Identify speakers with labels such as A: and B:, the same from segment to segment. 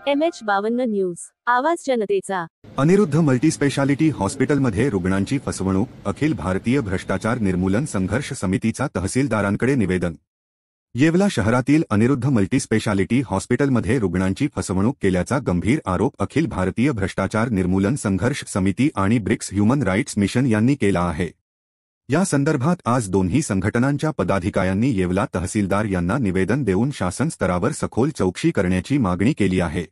A: MH52 news आवाज जनतेचा।
B: Aniruddha multispeciality हॉस्पिटलमध्ये रुग्णांची फसवणूक, अखिल भारतीय भ्रष्टाचार निर्मूलन संघर्ष समितीचा तहसीलदारांकडे निवेदन। येवला शहरातील अनिरुद्ध मल्टीस्पेशालिटी हॉस्पिटलमध्ये रुग्णांची फसवणूक केल्याचा गंभीर आरोप अखिल भारतीय भ्रष्टाचार निर्मूलन संघर्ष समिती आणि ब्रिक्स ह्युमन राईट्स मिशन यांनी केला आहे। या संदर्भात आज दोन्ही संघटनांच्या पदाधिकाऱ्यांनी येवला तहसीलदार यांना निवेदन देऊन शासन स्तरावर सखोल चौकशी करण्याची मागणी केली आहे।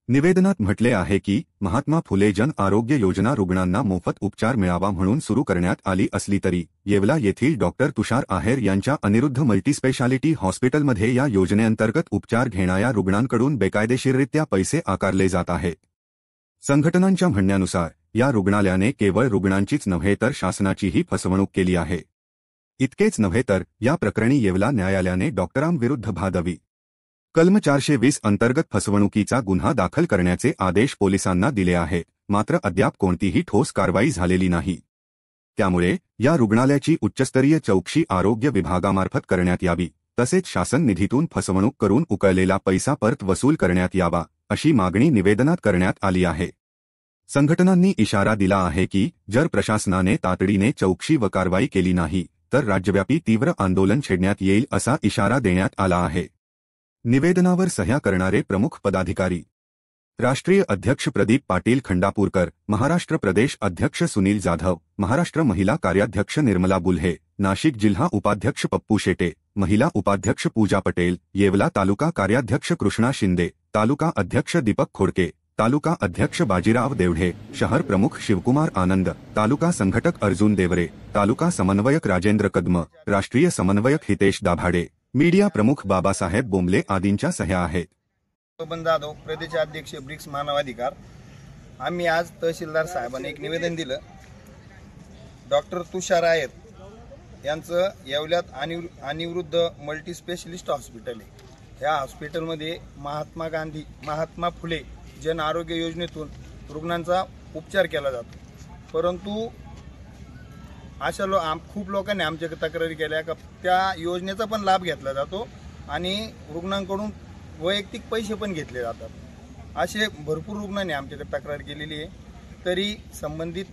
B: निवेदनात म्हटले आहे की महात्मा फुले जन आरोग्य योजना रुग्णांना मोफत उपचार मिळावा म्हणून सुरू करण्यात आली असली तरी येवला येथील डॉक्टर तुषार आहेर यांच्या अनिरुद्ध मल्टीस्पेशालिटी हॉस्पिटलमध्ये या योजनेअंतर्गत उपचार घेणाऱ्या रुग्णांकडून बेकायदेशीररित्या पैसे आकारले जात आहेत। संघटनांच्या म्हणण्यानुसार या रुग्णालयाने केवळ रुग्णांचीच नव्हे तर शासनाचीही फसवणूक केली आहे। इतकेच नव्हे तर या प्रकरणी येवला न्यायालयाने डॉक्टरांविरुद्ध भादवी कलम 420 अंतर्गत फसवणुकीचा गुन्हा दाखल करण्याचे आदेश पोलिसांना दिले आहे, मात्र अद्याप कोणतीही ठोस कारवाई झालेली नाही। त्यामुळे या रुग्णालयाची उच्चस्तरीय चौकशी आरोग्य विभागामार्फत करण्यात यावी, तसेच शासन निधीतून फसवणूक करून उकळलेला पैसा परत वसूल करण्यात यावा, अशी मागणी निवेदनात करण्यात आली आहे। संघटनांनी इशारा दिला आहे की जर प्रशासनाने तातडीने चौकशी व कारवाई केली नाही तर राज्यव्यापी तीव्र आंदोलन छेडण्यात येईल असा इशारा देण्यात आला आहे। निवेदनावर सह्या करणारे प्रमुख पदाधिकारी राष्ट्रीय अध्यक्ष प्रदीप पाटील खंडापूरकर, महाराष्ट्र प्रदेश अध्यक्ष सुनील जाधव, महाराष्ट्र महिला कार्याध्यक्ष निर्मला बुल्हे, नाशिक जिल्हा उपाध्यक्ष पप्पू शेटे, महिला उपाध्यक्ष पूजा पटेल, येवला तालुका कार्याध्यक्ष कृष्णा शिंदे, तालुका अध्यक्ष दीपक खोडके, तालुका अध्यक्ष बाजीराव देवढे, शहर प्रमुख शिवकुमार आनंद, तालुका संघटक अर्जुन देवरे, तालुका समन्वयक राजेंद्र कदम, राष्ट्रीय समन्वयक हितेश दाभाडे, मीडिया प्रमुख बाबासाहेब बोंबले आदींच्या सह्या आहेत।
C: जाधव, प्रदेश अध्यक्ष ब्रिक्स मानवाधिकार। आम्ही आज तहसीलदार साहेबांना एक निवेदन दिलं। डॉक्टर तुषार आहेर यांचं येवल्यात अनिरुद्ध मल्टी स्पेशलिस्ट हॉस्पिटल आहे। या हॉस्पिटलमध्ये महात्मा फुले जन आरोग्य योजनेतून रुग्णांचा उपचार केला जातो, परंतु अशा खूप लोकांनी आमच्याकडे तक्रारी केल्या का त्या योजनेचा पण लाभ घेतला जातो आणि रुग्णांकडून वैयक्तिक पैसे पण घेतले जातात। असे भरपूर रुग्णांनी आमच्याकडे तक्रार केलेली आहे। तरी संबंधित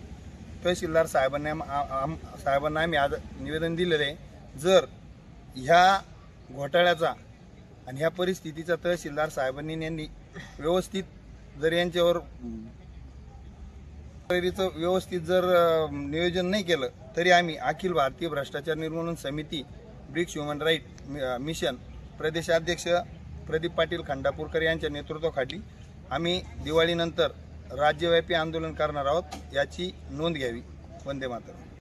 C: तहसीलदार साहेबांना आम्ही आज निवेदन दिलेलं आहे। जर ह्या घोटाळ्याचा आणि ह्या परिस्थितीचा तहसीलदार साहेबांनी व्यवस्थित जर यांच्यावर व्यवस्थित जर नियोजन नाही केलं तरी आम्ही अखिल भारतीय भ्रष्टाचार निर्मूलन समिती ब्रिक्स ह्युमन राईट मिशन प्रदेशाध्यक्ष प्रदीप पाटील खंडापूरकर यांच्या नेतृत्वाखाली आम्ही दिवाळीनंतर राज्यव्यापी आंदोलन करणार आहोत, याची नोंद घ्यावी। वंदे मातरम।